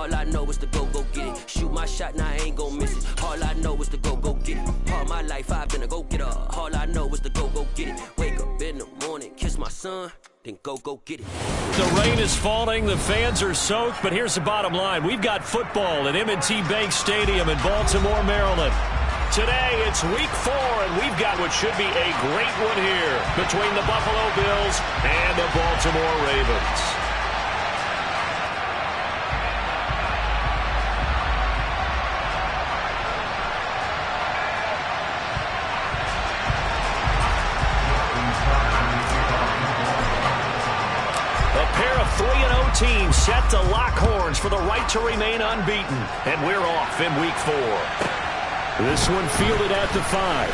All I know is to go get it. Shoot my shot, now I ain't gon' miss it. All I know is to go get it. All my life I've been a go-getter. All I know is to go get it. Wake up in the morning, kiss my son, then go get it. The rain is falling, the fans are soaked, but here's the bottom line. We've got football at M&T Bank Stadium in Baltimore, Maryland. Today, it's week 4, and we've got what should be a great one here between the Buffalo Bills and the Baltimore Ravens. A pair of 3-0 teams set to lock horns for the right to remain unbeaten, and we're off in week 4. This one fielded at the 5.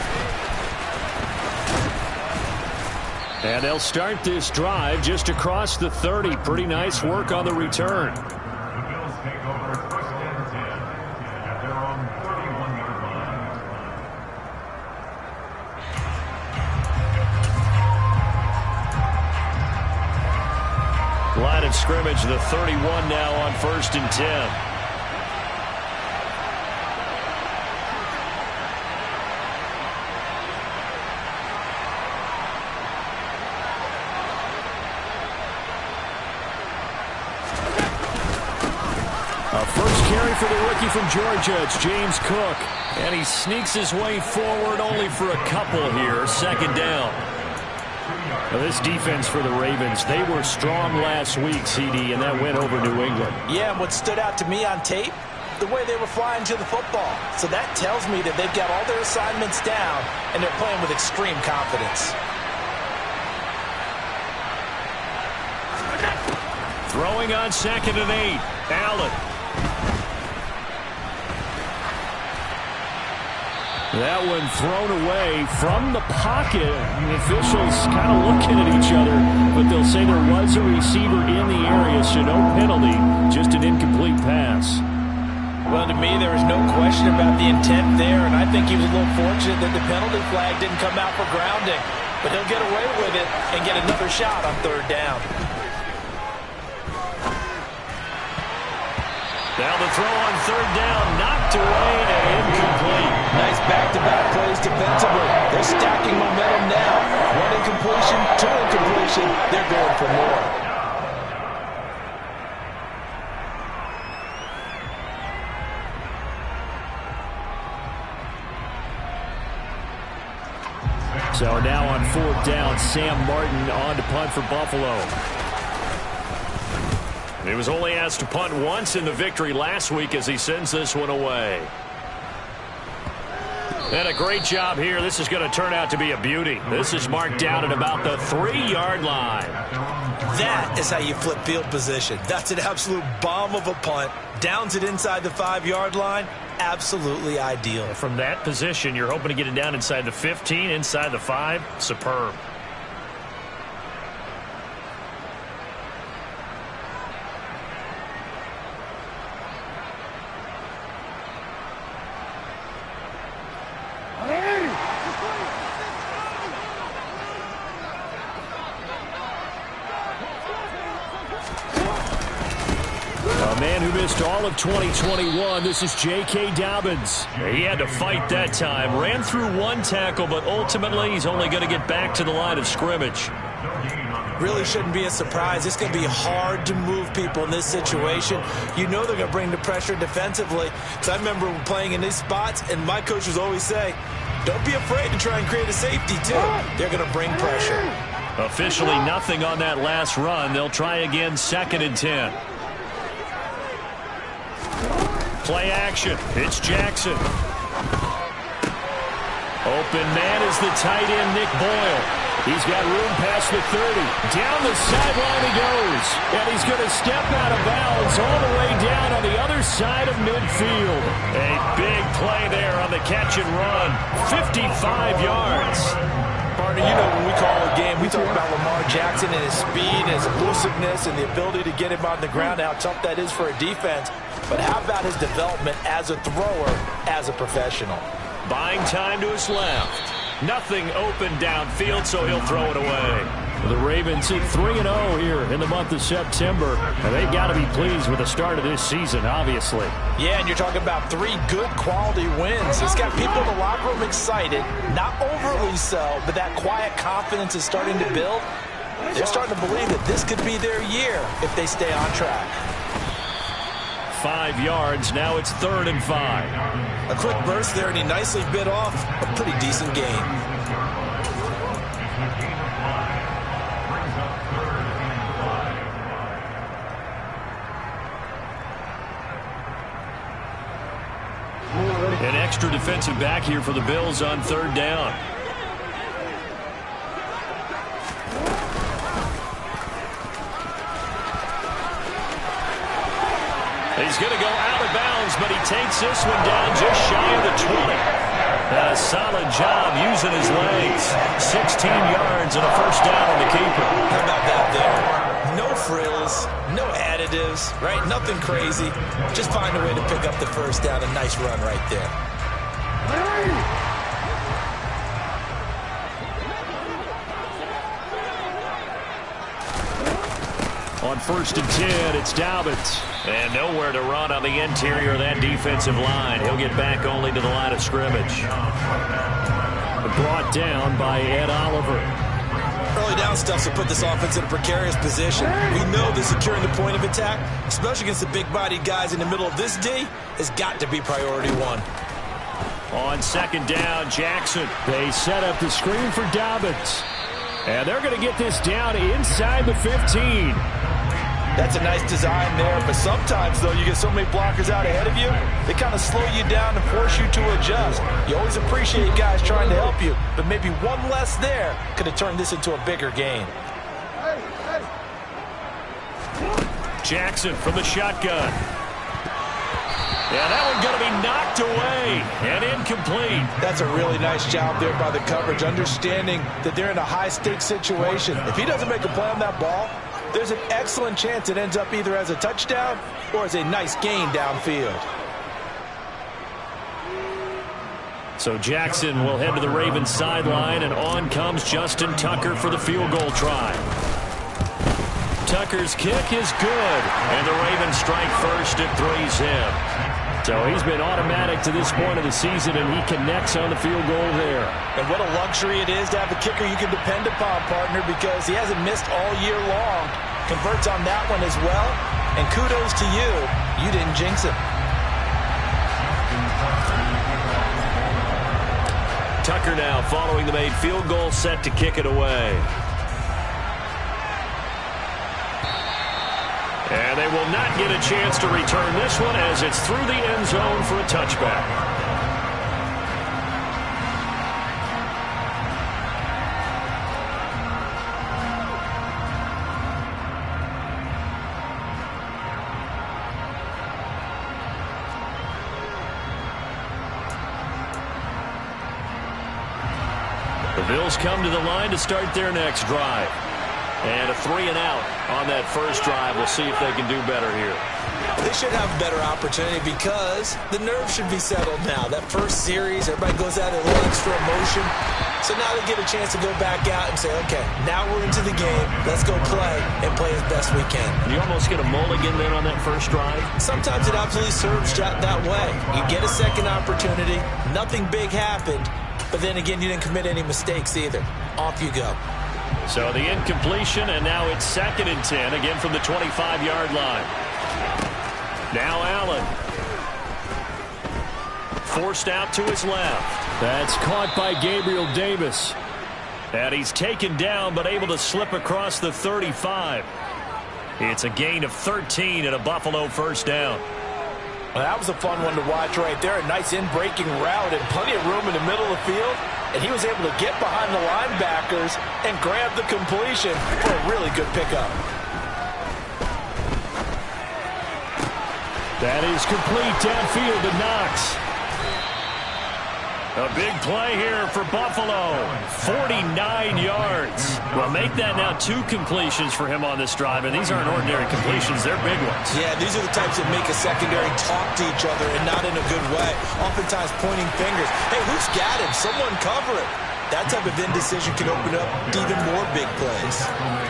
And they'll start this drive just across the 30. Pretty nice work on the return. The Bills take over 1st and 10 at their own 31-yard line. Line of scrimmage, the 31 now on 1st and 10. First carry for the rookie from Georgia. It's James Cook. And he sneaks his way forward only for a couple here. 2nd down. Now this defense for the Ravens, they were strong last week, CD, and that went over New England. Yeah, and what stood out to me on tape, the way they were flying to the football. So that tells me that they've got all their assignments down, and they're playing with extreme confidence. Throwing on 2nd and 8. Allen. That one thrown away from the pocket. The officials kind of looking at each other, but they'll say there was a receiver in the area, so no penalty, just an incomplete pass. Well, to me, there was no question about the intent there, and I think he was a little fortunate that the penalty flag didn't come out for grounding. But he'll get away with it and get another shot on 3rd down. Now the throw on 3rd down, knocked away and incomplete. Nice back-to-back plays defensively. They're stacking momentum now. 1 incompletion, 2 incompletion. They're going for more. So now on 4th down, Sam Martin on to punt for Buffalo. He was only asked to punt once in the victory last week as he sends this one away. And a great job here. This is going to turn out to be a beauty. This is marked down at about the 3-yard line. That is how you flip field position. That's an absolute bomb of a punt. Downs it inside the 5-yard line. Absolutely ideal. From that position, you're hoping to get it down inside the 15, inside the 5. Superb. Man who missed all of 2021, this is J.K. Dobbins. He had to fight that time. Ran through 1 tackle, but ultimately he's only going to get back to the line of scrimmage. Really shouldn't be a surprise. It's going to be hard to move people in this situation. You know they're going to bring the pressure defensively. So I remember playing in these spots, and my coach would always say, don't be afraid to try and create a safety, too. They're going to bring pressure. Officially nothing on that last run. They'll try again, 2nd and 10. Play action. It's Jackson. Open man is the tight end, Nick Boyle. He's got room past the 30. Down the sideline he goes. And he's going to step out of bounds all the way down on the other side of midfield. A big play there on the catch and run. 55 yards. Partner, you know when we call a game, we talk about Lamar Jackson and his speed, his elusiveness, and the ability to get him on the ground, how tough that is for a defense. But how about his development as a thrower, as a professional? Buying time to his left. Nothing open downfield, so he'll throw it away. The Ravens at 3-0 here in the month of September. And they've got to be pleased with the start of this season, obviously. Yeah, and you're talking about 3 good quality wins. It's got people in the locker room excited, not overly so, but that quiet confidence is starting to build. They're starting to believe that this could be their year if they stay on track. 5 yards. Now it's 3rd and 5. A quick burst there, and he nicely bit off a pretty decent gain. An extra defensive back here for the Bills on 3rd down. He's going to go out of bounds, but he takes this one down just shy of the 20. A solid job using his legs. 16 yards and a 1st down on the keeper. How about that there? No frills, no additives, right? Nothing crazy. Just find a way to pick up the 1st down. A nice run right there. On 1st and 10, it's Dobbins. And nowhere to run on the interior of that defensive line. He'll get back only to the line of scrimmage. Brought down by Ed Oliver. Early down stuff to put this offense in a precarious position. We know that securing the point of attack, especially against the big-bodied guys in the middle of this D, has got to be priority 1. On 2nd down, Jackson. They set up the screen for Dobbins. And they're going to get this down inside the 15. That's a nice design there, but sometimes, though, you get so many blockers out ahead of you, they kind of slow you down and force you to adjust. You always appreciate guys trying to help you, but maybe one less there could have turned this into a bigger game. Jackson from the shotgun. Yeah, that one's going to be knocked away and incomplete. That's a really nice job there by the coverage, understanding that they're in a high-stakes situation. If he doesn't make a play on that ball, there's an excellent chance it ends up either as a touchdown or as a nice gain downfield. So Jackson will head to the Ravens sideline, and on comes Justin Tucker for the field goal try. Tucker's kick is good, and the Ravens strike first. It threes him. So he's been automatic to this point of the season, and he connects on the field goal there. And what a luxury it is to have a kicker you can depend upon, partner, because he hasn't missed all year long. Converts on that one as well, and kudos to you. You didn't jinx him. Tucker now following the made field goal, set to kick it away. And they will not get a chance to return this one as it's through the end zone for a touchback. The Bills come to the line to start their next drive. And a 3-and-out on that first drive. We'll see if they can do better here. They should have a better opportunity because the nerves should be settled now. That first series, everybody goes out a little extra emotion. So now they get a chance to go back out and say, okay, now we're into the game. Let's go play and play as best we can. You almost get a mulligan then on that first drive? Sometimes it absolutely serves that way. You get a second opportunity. Nothing big happened. But then again, you didn't commit any mistakes either. Off you go. So the incompletion, and now it's 2nd and 10, again from the 25-yard line. Now Allen. Forced out to his left. That's caught by Gabriel Davis. And he's taken down, but able to slip across the 35. It's a gain of 13 and a Buffalo 1st down. Well, that was a fun one to watch right there. A nice in-breaking route and plenty of room in the middle of the field. And he was able to get behind the linebackers and grab the completion for a really good pickup. That is complete downfield to Knox. A big play here for Buffalo. 49 yards. Well, make that now 2 completions for him on this drive, and these aren't ordinary completions. They're big ones. Yeah, these are the types that make a secondary talk to each other and not in a good way. Oftentimes pointing fingers. Hey, who's got him? Someone cover it. That type of indecision can open up even more big plays.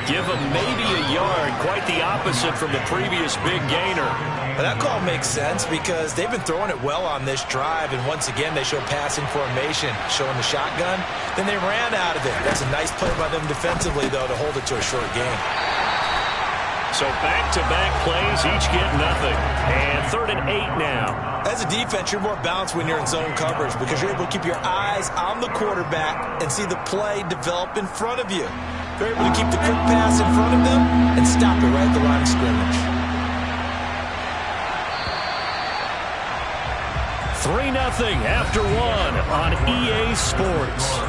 Give them maybe a yard, quite the opposite from the previous big gainer. But that call makes sense because they've been throwing it well on this drive, and once again they show passing formation, showing the shotgun. Then they ran out of it. That's a nice play by them defensively, though, to hold it to a short game. So back-to-back plays, each get nothing. And 3rd and 8 now. As a defense, you're more balanced when you're in zone coverage because you're able to keep your eyes on the quarterback and see the play develop in front of you. You're able to keep the quick pass in front of them and stop it right at the line of scrimmage. 3-0 after 1 on EA Sports.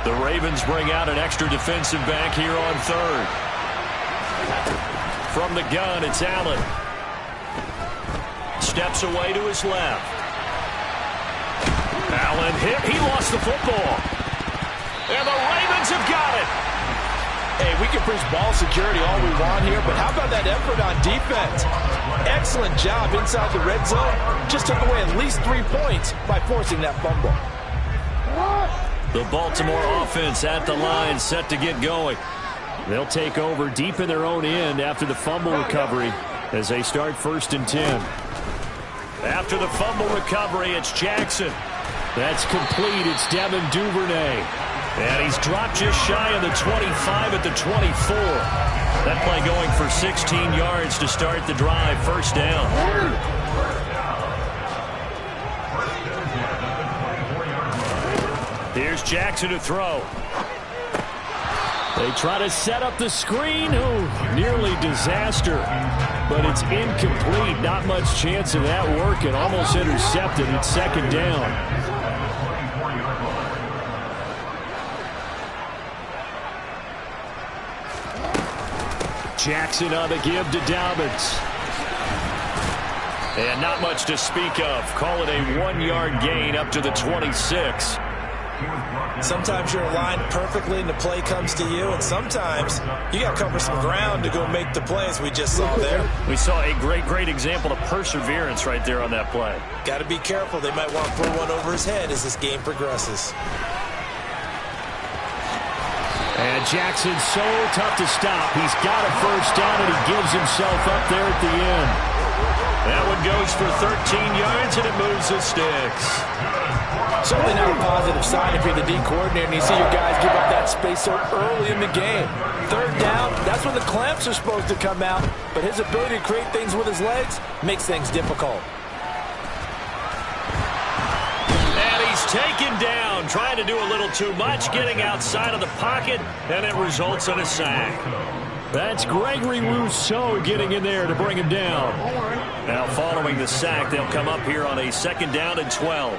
The Ravens bring out an extra defensive back here on 3rd. From the gun, it's Allen. Steps away to his left. Allen hit. He lost the football. And the Ravens have got it. Hey, we can preach ball security all we want here, but how about that effort on defense? Excellent job inside the red zone. Just took away at least 3 points by forcing that fumble. The Baltimore offense at the line, set to get going. They'll take over deep in their own end after the fumble recovery as they start 1st and 10. After the fumble recovery, it's Jackson. That's complete. It's Devin Duvernay. And he's dropped just shy of the 25 at the 24. That play going for 16 yards to start the drive. 1st down. Here's Jackson to throw. They try to set up the screen. Oh, nearly disaster. But it's incomplete. Not much chance of that working. Almost intercepted. It's 2nd down. Jackson on the give to Dobbins. And not much to speak of. Call it a 1-yard gain up to the 26. Sometimes you're aligned perfectly and the play comes to you, and sometimes you got to cover some ground to go make the plays we just saw there. We saw a great example of perseverance right there on that play. Got to be careful. They might want to throw one over his head as this game progresses. And Jackson's so tough to stop. He's got a 1st down, and he gives himself up there at the end. That one goes for 13 yards, and it moves the sticks. Certainly not a positive sign if you're the D coordinator and you see your guys give up that space so early in the game. 3rd down, that's when the clamps are supposed to come out, but his ability to create things with his legs makes things difficult. And he's taken down, trying to do a little too much, getting outside of the pocket, and it results in a sack. That's Gregory Rousseau getting in there to bring him down. Now following the sack, they'll come up here on a 2nd down and 12.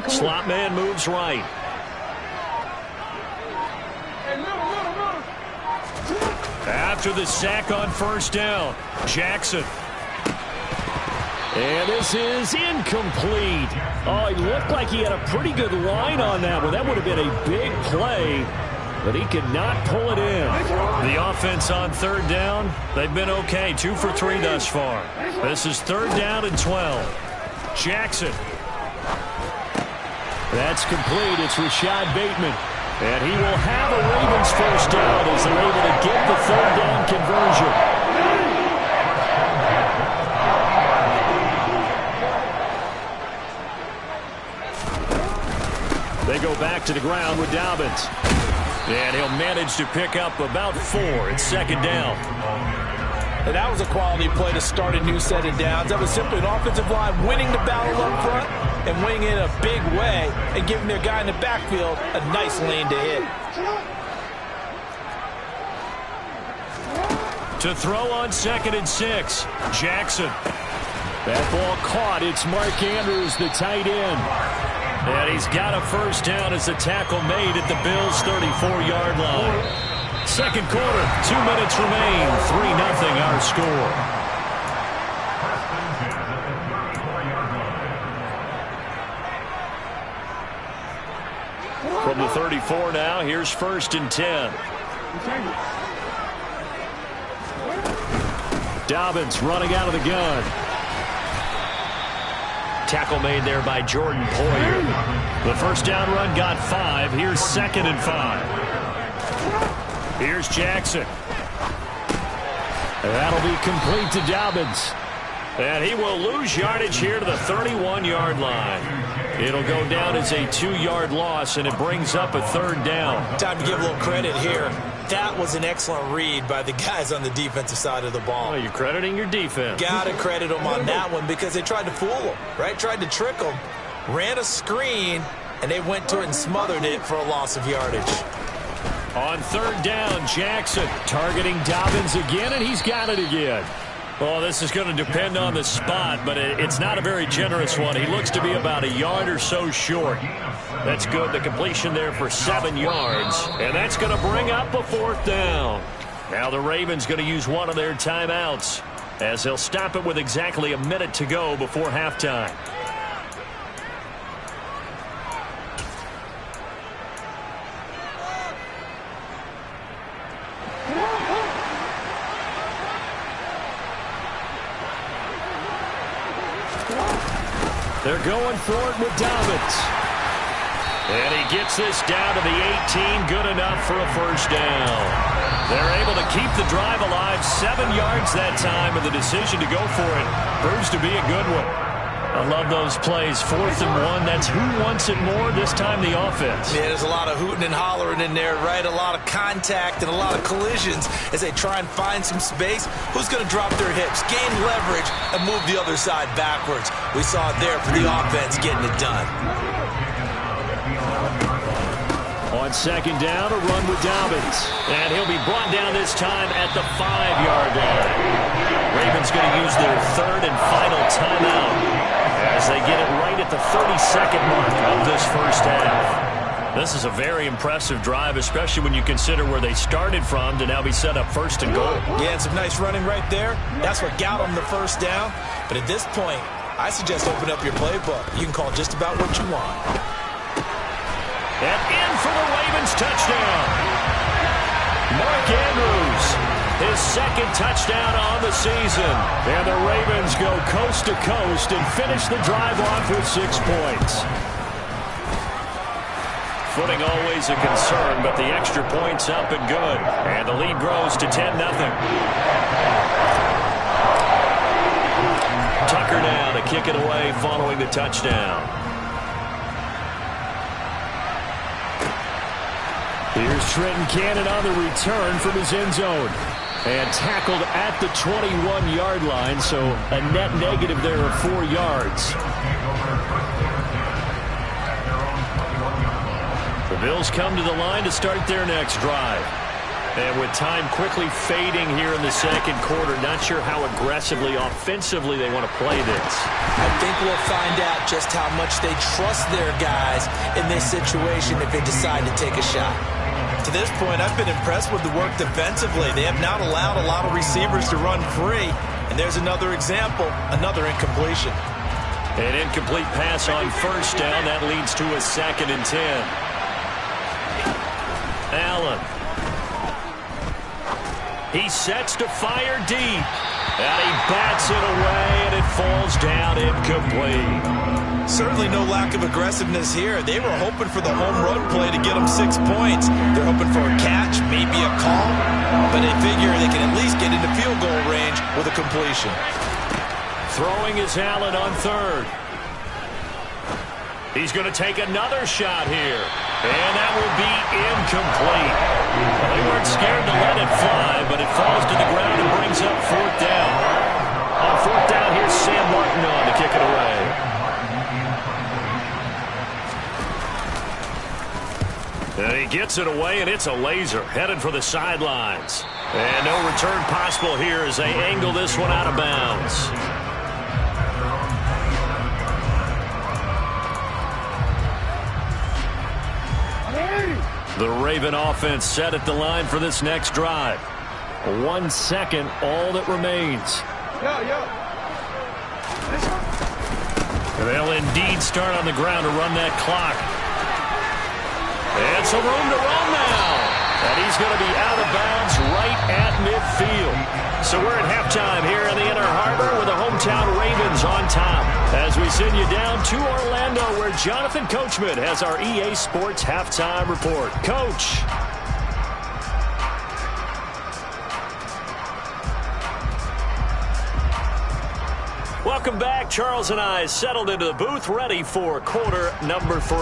Slot man moves right. After the sack on 1st down, Jackson. And this is incomplete. Oh, he looked like he had a pretty good line on that one. That would have been a big play, but he could not pull it in. The offense on 3rd down, they've been okay. 2 for 3 thus far. This is 3rd down and 12. Jackson. That's complete. It's Rashad Bateman. And he will have a Ravens 1st down as they're able to get the 3rd down conversion. They go back to the ground with Dobbins. And he'll manage to pick up about 4. It's 2nd down. And that was a quality play to start a new set of downs. That was simply an offensive line winning the battle up front and winning in a big way and giving their guy in the backfield a nice lane to hit. To throw on 2nd and 6, Jackson. That ball caught. It's Mark Andrews, the tight end. And he's got a 1st down as the tackle made at the Bills' 34-yard line. 2nd quarter, 2 minutes remain. 3-0 our score. From the 34 now, here's 1st and 10. Dobbins running out of the gun. Tackle made there by Jordan Poyer. The first down run got 5. Here's 2nd and 5. Here's Jackson. That'll be complete to Dobbins. And he will lose yardage here to the 31-yard line. It'll go down as a 2-yard loss, and it brings up a 3rd down. Time to give a little credit here. That was an excellent read by the guys on the defensive side of the ball. Well, you're crediting your defense. Got to credit them on that one because they tried to fool them, right? Tried to trick them. Ran a screen, and they went to it and smothered it for a loss of yardage. On 3rd down, Jackson targeting Dobbins again, and he's got it again. Well, this is going to depend on the spot, but it's not a very generous one. He looks to be about a yard or so short. That's good. The completion there for 7 yards, and that's going to bring up a 4th down. Now the Ravens going to use one of their timeouts as they'll stop it with exactly a minute to go before halftime. They're going for it with Dobbins. And he gets this down to the 18, good enough for a 1st down. They're able to keep the drive alive, 7 yards that time, and the decision to go for it proves to be a good one. I love those plays. 4th and 1, that's who wants it more, this time the offense. Yeah, there's a lot of hooting and hollering in there, right? A lot of contact and a lot of collisions as they try and find some space. Who's going to drop their hips, gain leverage, and move the other side backwards? We saw it there for the offense getting it done. On 2nd down, a run with Dobbins. And he'll be brought down this time at the 5-yard line. Ravens going to use their 3rd and final timeout as they get it right at the 32nd mark of this first half. This is a very impressive drive, especially when you consider where they started from to now be set up 1st and goal. Yeah, and some nice running right there. That's what got them the 1st down. But at this point, I suggest open up your playbook. You can call just about what you want. And in for the Ravens touchdown. Mark Andrews, his 2nd touchdown on the season. And the Ravens go coast to coast and finish the drive off with 6 points. Footing always a concern, but the extra point's up and good. And the lead grows to 10-0. Tucker now to kick it away following the touchdown. Here's Trenton Cannon on the return from his end zone. And tackled at the 21-yard line, so a net negative there of 4 yards. The Bills come to the line to start their next drive. And with time quickly fading here in the 2nd quarter, not sure how aggressively, offensively they want to play this. I think we'll find out just how much they trust their guys in this situation if they decide to take a shot. To this point, I've been impressed with the work defensively. They have not allowed a lot of receivers to run free. And there's another example, another incompletion. An incomplete pass on 1st down. That leads to a 2nd and 10. Allen. He sets to fire deep. And he bats it away, and it falls down incomplete. Certainly no lack of aggressiveness here. They were hoping for the home run play to get them 6 points. They're hoping for a catch, maybe a call, but they figure they can at least get into field goal range with a completion. Throwing is Allen on 3rd. He's going to take another shot here, and that will be incomplete. Well, they weren't scared to let it fly, but it falls to the ground and brings up 4th down. On 4th down, here's Sam Martin on to kick it away. And he gets it away, and it's a laser headed for the sidelines. And no return possible here as they angle this one out of bounds. The Raven offense set at the line for this next drive. 1 second, all that remains. They'll indeed start on the ground to run that clock. And some room to run now. And he's going to be out of bounds right at midfield. So we're at halftime here in the Inner Harbor with the hometown Ravens on top. As we send you down to Orlando where Jonathan Coachman has our EA Sports halftime report. Coach. Welcome back. Charles and I settled into the booth ready for quarter number 3.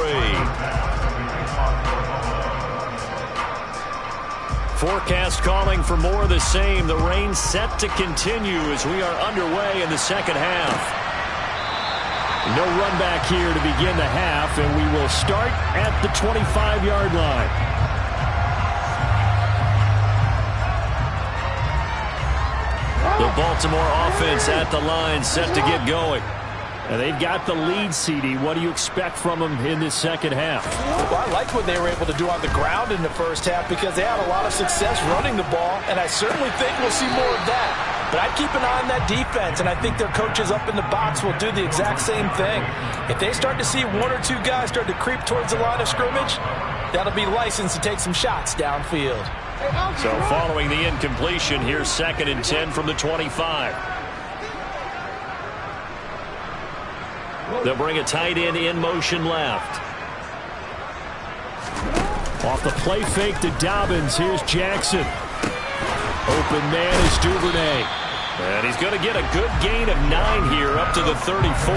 Forecast calling for more of the same. The rain set to continue as we are underway in the second half. No run back here to begin the half, and we will start at the 25-yard line. The Baltimore offense at the line set to get going. And they've got the lead, CD. What do you expect from them in this second half? Well, I liked what they were able to do on the ground in the first half because they had a lot of success running the ball, and I certainly think we'll see more of that. But I'd keep an eye on that defense, and I think their coaches up in the box will do the exact same thing. If they start to see 1 or 2 guys start to creep towards the line of scrimmage, that'll be licensed to take some shots downfield. So following the incompletion, here's 2nd and 10 from the 25. They'll bring a tight end in motion left. Off the play fake to Dobbins. Here's Jackson. Open man is Duvernay. And he's going to get a good gain of 9 here up to the 34.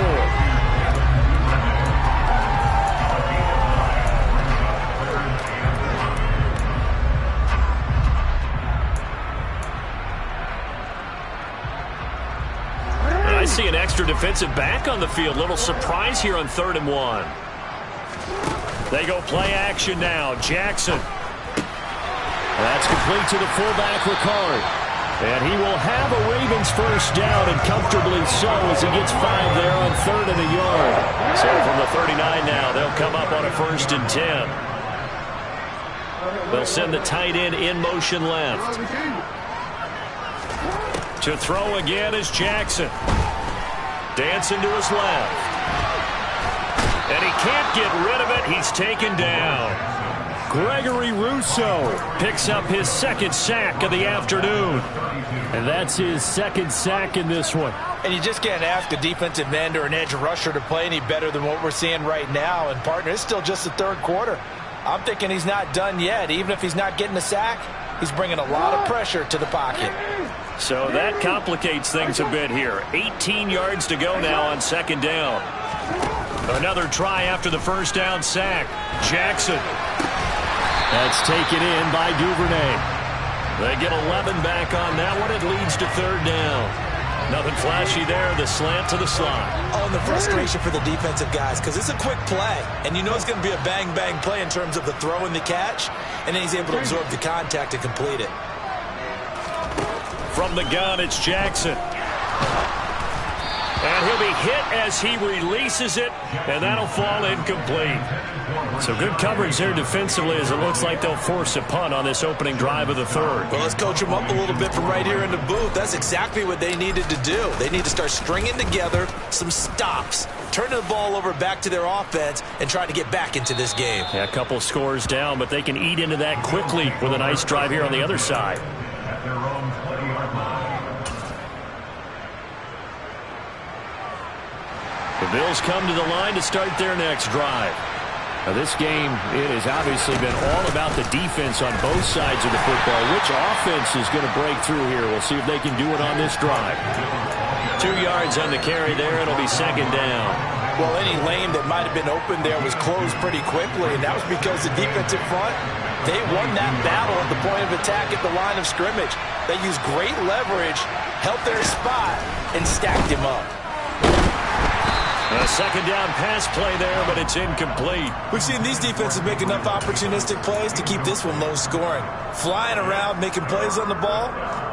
I see an extra defensive back on the field. Little surprise here on 3rd and 1. They go play action now. Jackson. That's complete to the fullback, Ricard. And he will have a Ravens first down, and comfortably so as he gets 5 there on 3rd and a yard. So from the 39 now, they'll come up on a 1st and 10. They'll send the tight end in motion left. To throw again is Jackson. Dancing to his left. And he can't get rid of it. He's taken down. Gregory Rousseau picks up his 2nd sack of the afternoon. And that's his 2nd sack in this one. And you just can't ask a defensive end or an edge rusher to play any better than what we're seeing right now. And, partner, it's still just the 3rd quarter. I'm thinking he's not done yet. Even if he's not getting a sack, he's bringing a lot of pressure to the pocket. So that complicates things a bit here. 18 yards to go now on 2nd down. Another try after the first down sack. Jackson. That's taken in by Duvernay. They get 11 back on that one. It leads to 3rd down. Nothing flashy there. The slant to the slot. Oh, and the frustration for the defensive guys because it's a quick play. And you know it's going to be a bang-bang play in terms of the throw and the catch. And then he's able to absorb the contact and complete it. From the gun, it's Jackson. And he'll be hit as he releases it, and that'll fall incomplete. So good coverage there defensively as it looks like they'll force a punt on this opening drive of the 3rd. Well, let's coach them up a little bit from right here in the booth. That's exactly what they needed to do. They need to start stringing together some stops, turning the ball over back to their offense, and trying to get back into this game. Yeah, a couple scores down, but they can eat into that quickly with a nice drive here on the other side. The Bills come to the line to start their next drive. Now this game, it has obviously been all about the defense on both sides of the football. Which offense is going to break through here? We'll see if they can do it on this drive. 2 yards on the carry there. It'll be 2nd down. Well, any lane that might have been open there was closed pretty quickly, and that was because the defensive front, they won that battle at the point of attack at the line of scrimmage. They used great leverage, held their spot, and stacked him up. A 2nd down pass play there, but it's incomplete. We've seen these defenses make enough opportunistic plays to keep this one low scoring. Flying around, making plays on the ball,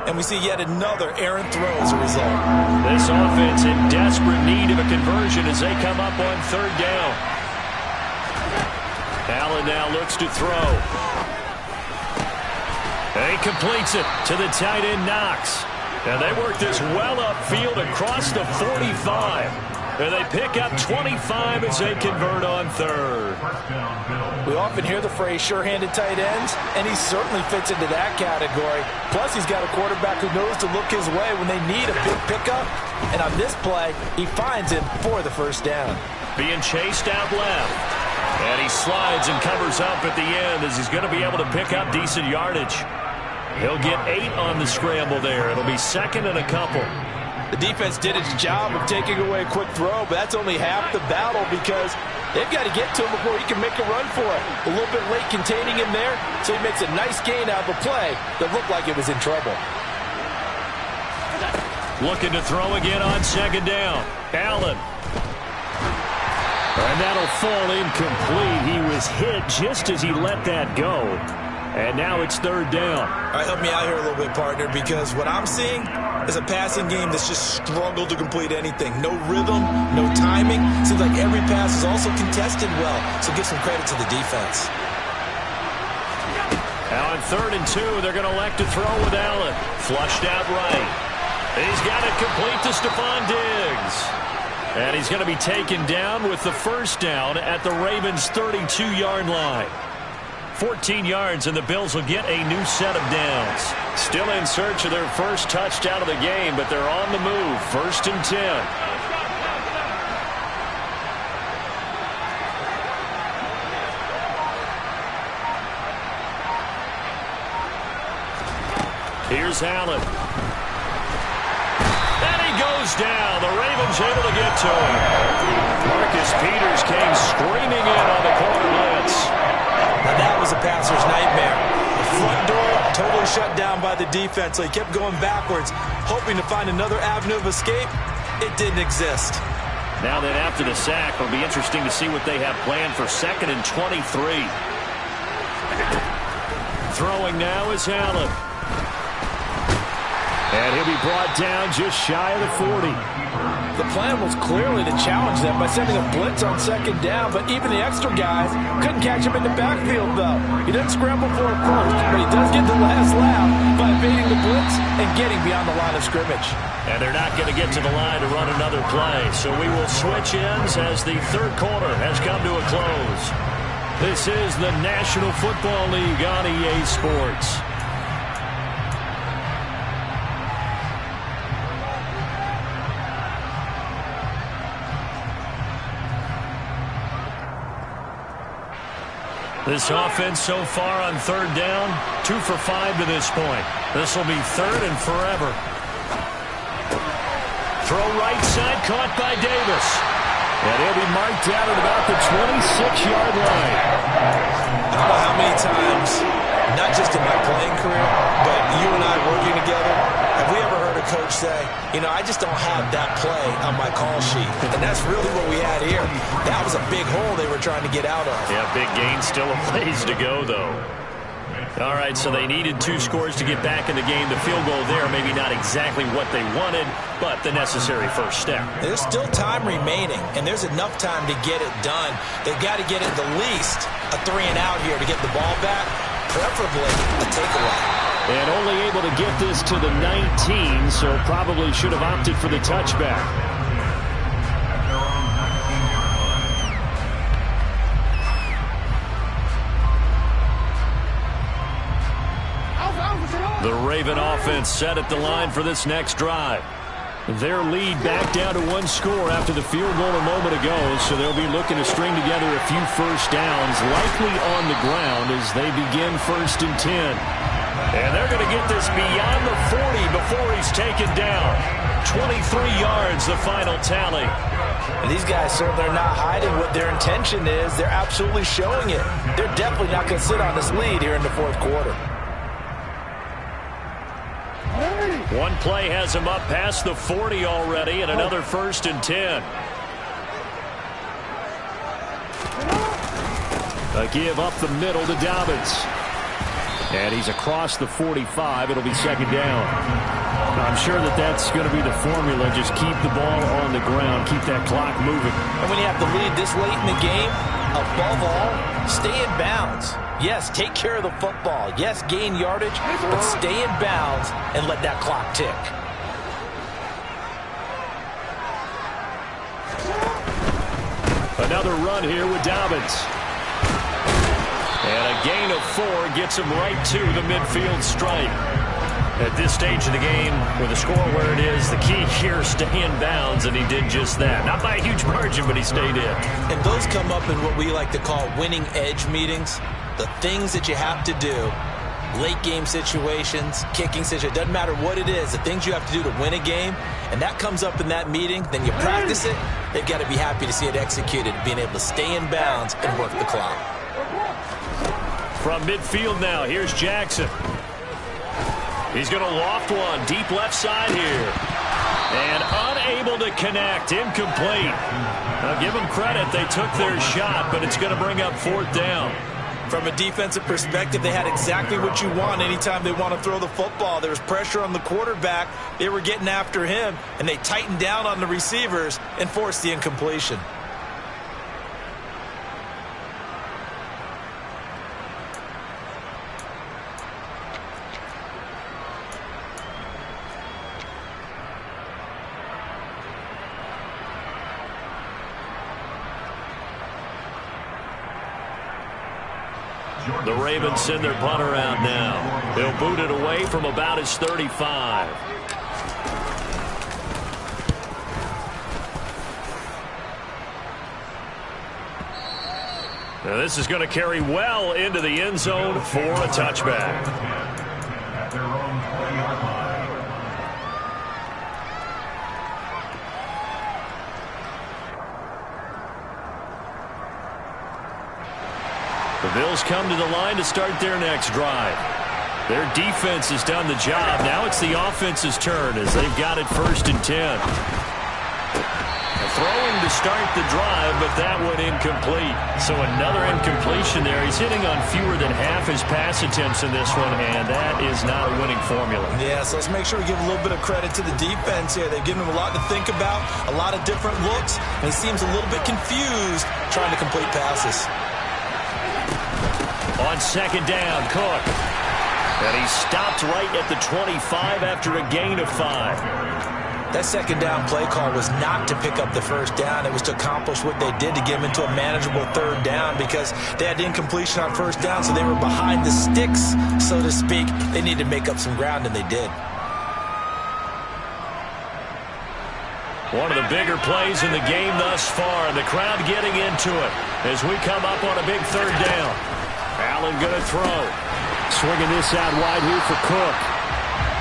and we see yet another errant throw as a result. This offense in desperate need of a conversion as they come up on 3rd down. Allen now looks to throw. And he completes it to the tight end Knox. And they work this well upfield across the 45. And they pick up 25 as they convert on third. We often hear the phrase sure-handed tight ends, and he certainly fits into that category. Plus, he's got a quarterback who knows to look his way when they need a big pickup. And on this play, he finds him for the first down. Being chased out left. And he slides and covers up at the end as he's going to be able to pick up decent yardage. He'll get 8 on the scramble there. It'll be second and a couple. The defense did its job of taking away a quick throw, but that's only half the battle because they've got to get to him before he can make a run for it. A little bit late containing him there, so he makes a nice gain out of a play that looked like it was in trouble. Looking to throw again on second down. Allen. And that'll fall incomplete. He was hit just as he let that go. And now it's third down. All right, help me out here a little bit, partner, because what I'm seeing is a passing game that's just struggled to complete anything. No rhythm, no timing. Seems like every pass is also contested well, so give some credit to the defense. Now on 3rd and 2, they're going to elect to throw with Allen. Flushed out right. He's got it complete to Stephon Diggs. And he's going to be taken down with the first down at the Ravens' 32-yard line. 14 yards, and the Bills will get a new set of downs. Still in search of their first touchdown of the game, but they're on the move. 1st and 10. Here's Allen. And he goes down. The Ravens able to get to him. Marcus Peters came screaming in on the corner blitz. Now that was a passer's nightmare. The front door totally shut down by the defense, so he kept going backwards, hoping to find another avenue of escape. It didn't exist. Now that after the sack, it'll be interesting to see what they have planned for 2nd and 23. Throwing now is Allen. And he'll be brought down just shy of the 40. The plan was clearly to challenge them by sending a blitz on 2nd down, but even the extra guys couldn't catch him in the backfield, though. He doesn't scramble for a first, but he does get the last laugh by evading the blitz and getting beyond the line of scrimmage. And they're not going to get to the line to run another play, so we will switch ends as the 3rd quarter has come to a close. This is the National Football League on EA Sports. This offense so far on 3rd down, 2 for 5 to this point. This will be 3rd and forever. Throw right side, caught by Davis. And he'll be marked down at about the 26-yard line. I don't know how many times, not just in my playing career, but you and I working together, have we ever heard a coach say, you know, I just don't have that play on my call sheet. And that's really what we had here. That was a big hole they were trying to get out of. Yeah, big gain, still a ways to go, though. All right, so they needed 2 scores to get back in the game. The field goal there, maybe not exactly what they wanted, but the necessary first step. There's still time remaining, and there's enough time to get it done. They've got to get at the least a 3-and-out here to get the ball back, preferably a takeaway. And only able to get this to the 19, so probably should have opted for the touchback. The Raven offense set at the line for this next drive. Their lead back down to 1 score after the field goal a moment ago, so they'll be looking to string together a few first downs, likely on the ground as they begin 1st and 10. And they're going to get this beyond the 40 before he's taken down. 23 yards, the final tally. And these guys certainly are not hiding what their intention is. They're absolutely showing it. They're definitely not going to sit on this lead here in the 4th quarter. One play has him up past the 40 already, and another 1st and 10. A give up the middle to Dobbins. And he's across the 45. It'll be 2nd down. I'm sure that that's going to be the formula. Just keep the ball on the ground. Keep that clock moving. And when you have the lead this late in the game, above all, stay in bounds. Yes, take care of the football. Yes, gain yardage, but stay in bounds and let that clock tick. Another run here with Dobbins. And a gain of 4 gets him right to the midfield stripe. At this stage of the game, with the score where it is, the key here, stay in bounds, and he did just that. Not by a huge margin, but he stayed in. And those come up in what we like to call winning edge meetings. The things that you have to do, late game situations, kicking situations, doesn't matter what it is, the things you have to do to win a game, and that comes up in that meeting, then you practice it, they've got to be happy to see it executed, being able to stay in bounds and work the clock. From midfield now, here's Jackson. He's going to loft one, deep left side here. And unable to connect, incomplete. Now give them credit, they took their shot, but it's going to bring up 4th down. From a defensive perspective, they had exactly what you want anytime they want to throw the football. There was pressure on the quarterback. They were getting after him, and they tightened down on the receivers and forced the incompletion. The Ravens send their punter out now. They'll boot it away from about his 35. Now this is going to carry well into the end zone for a touchback. At their own 20-yard line. The Bills come to the line to start their next drive. Their defense has done the job. Now it's the offense's turn as they've got it 1st and 10. Throwing to start the drive, but that one incomplete. So another incompletion there. He's hitting on fewer than half his pass attempts in this one, and that is not a winning formula. Yeah, so let's make sure we give a little bit of credit to the defense here. They've given him a lot to think about, a lot of different looks, and he seems a little bit confused trying to complete passes. On 2nd down, Cook. And he stopped right at the 25 after a gain of 5. That 2nd down play call was not to pick up the 1st down. It was to accomplish what they did to get him into a manageable 3rd down because they had incompletion on 1st down, so they were behind the sticks, so to speak. They needed to make up some ground, and they did. One of the bigger plays in the game thus far, and the crowd getting into it as we come up on a big 3rd down. Allen going to throw. Swinging this out wide here for Cook.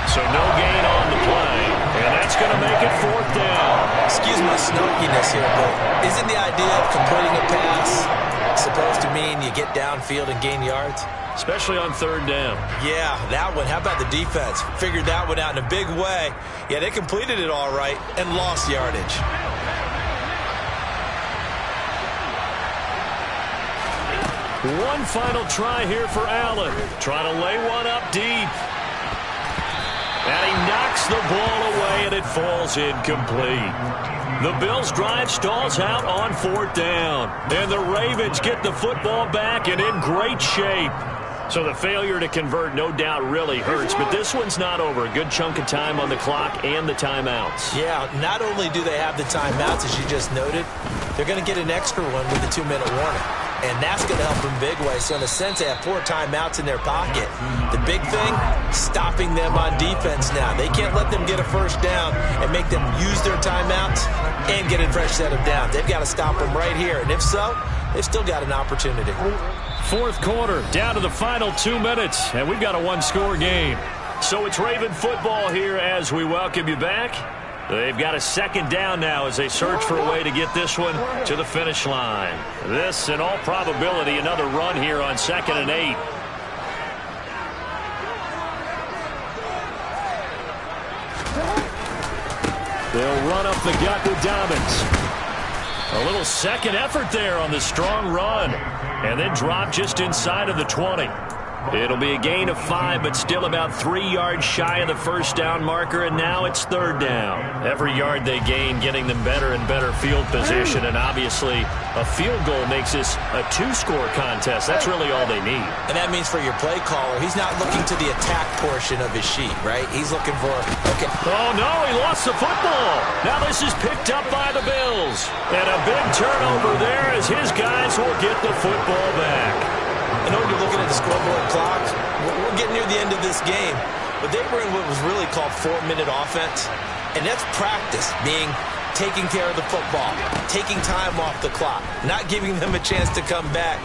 So no gain on the play, and that's going to make it 4th down. Excuse my snarkiness here, but isn't the idea of completing a pass supposed to mean you get downfield and gain yards? Especially on 3rd down. Yeah, that one. How about the defense? Figured that one out in a big way. Yeah, they completed it all right and lost yardage. One final try here for Allen. Trying to lay one up deep. And he knocks the ball away, and it falls incomplete. The Bills' drive stalls out on 4th down. And the Ravens get the football back and in great shape. So the failure to convert no doubt really hurts, but this one's not over. A good chunk of time on the clock and the timeouts. Yeah, not only do they have the timeouts, as you just noted, they're going to get an extra one with the 2-minute warning. And that's going to help them big way. So in a sense, they have 4 timeouts in their pocket. The big thing, stopping them on defense now. They can't let them get a 1st down and make them use their timeouts and get a fresh set of downs. They've got to stop them right here. And if so, they've still got an opportunity. 4th quarter, down to the final 2 minutes, and we've got a 1-score game. So it's Raven football here as we welcome you back. They've got a 2nd down now as they search for a way to get this one to the finish line. This, in all probability, another run here on 2nd and 8. They'll run up the gut with Dobbins. A little second effort there on the strong run. And then drop just inside of the 20. It'll be a gain of 5, but still about 3 yards shy of the first down marker, and now it's third down. Every yard they gain getting them better and better field position, and obviously a field goal makes this a 2-score contest. That's really all they need. And that means for your play caller, he's not looking to the attack portion of his sheet, right? He's looking for, okay. Oh, no, he lost the football. Now this is picked up by the Bills. And a big turnover there as his guys will get the football back. I know you're looking at the scoreboard clock. We're getting near the end of this game. But they were in what was really called 4-minute offense. And that's practice, being taking care of the football, taking time off the clock, not giving them a chance to come back.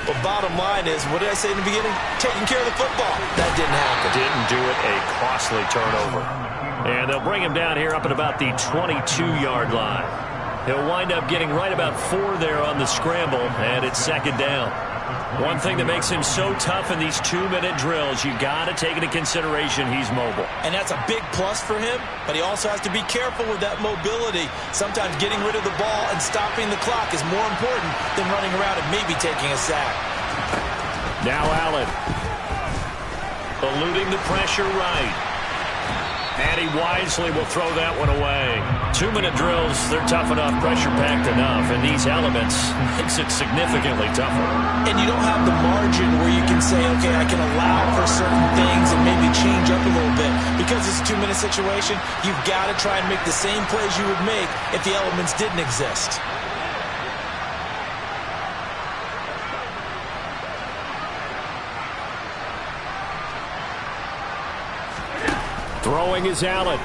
But bottom line is, what did I say in the beginning? Taking care of the football. That didn't happen. Didn't do it, a costly turnover. And they'll bring him down here up at about the 22-yard line. He'll wind up getting right about 4 there on the scramble, and it's second down. One thing that makes him so tough in these 2-minute drills, you got to take into consideration he's mobile. And that's a big plus for him, but he also has to be careful with that mobility. Sometimes getting rid of the ball and stopping the clock is more important than running around and maybe taking a sack. Now Allen, eluding the pressure right. And he wisely will throw that one away. 2-minute drills, they're tough enough, pressure-packed enough, and these elements makes it significantly tougher. And you don't have the margin where you can say, okay, I can allow for certain things and maybe change up a little bit. Because it's a 2-minute situation, you've got to try and make the same plays you would make if the elements didn't exist. Throwing is Allen.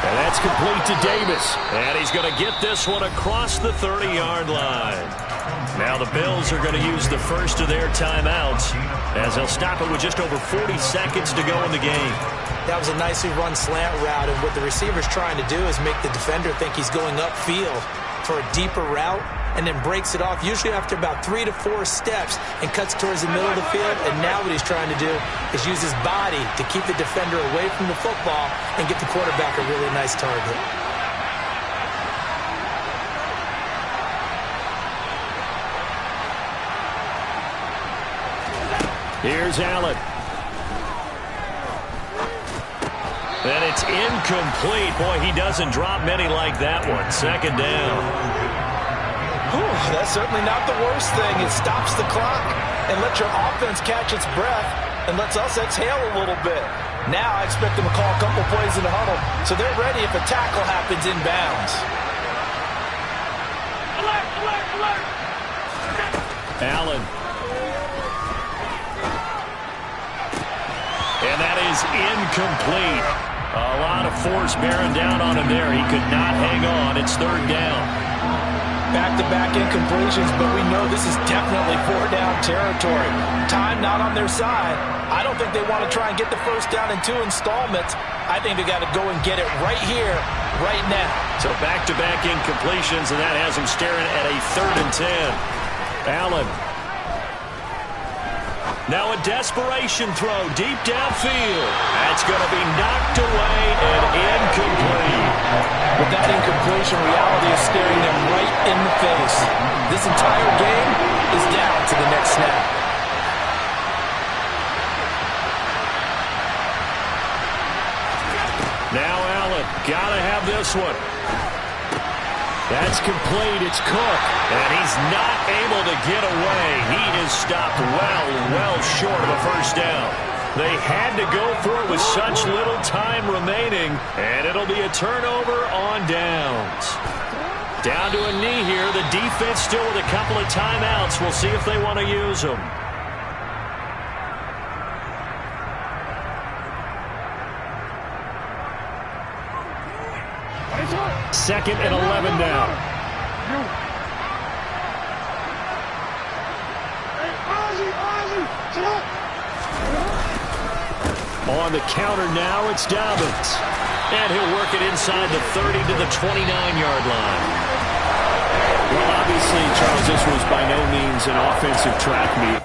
And that's complete to Davis. And he's going to get this one across the 30-yard line. Now the Bills are going to use the first of their timeouts as they'll stop it with just over 40 seconds to go in the game. That was a nicely run slant route, and what the receiver's trying to do is make the defender think he's going upfield for a deeper route, and then breaks it off, usually after about 3 to 4 steps, and cuts towards the middle of the field. And now what he's trying to do is use his body to keep the defender away from the football and get the quarterback a really nice target. Here's Allen. And it's incomplete. Boy, he doesn't drop many like that one. Second down. That's certainly not the worst thing. It stops the clock and lets your offense catch its breath and lets us exhale a little bit. Now I expect them to call a couple plays in the huddle so they're ready if a tackle happens inbounds. Allen. And that is incomplete. A lot of force bearing down on him there. He could not hang on. It's third down. Back-to-back incompletions, but we know this is definitely 4-down territory. Time not on their side. I don't think they want to try and get the first down in 2 installments. I think they got to go and get it right here, right now. So back-to-back incompletions, and that has them staring at a 3rd and 10. Allen. Now a desperation throw deep downfield. That's going to be knocked away and incomplete. With that incompletion, reality is staring them right in the face. This entire game is down to the next snap. Now Allen, gotta have this one. That's complete. It's Cook. And he's not able to get away. He is stopped well short of a first down. They had to go for it with such little time remaining, and it'll be a turnover on downs. Down to a knee here. The defense still with a couple of timeouts. We'll see if they want to use them. Second and 11 now. On the counter now, it's Dobbins. And he'll work it inside the 30 to the 29-yard line. Well, obviously, Charles, this was by no means an offensive track meet.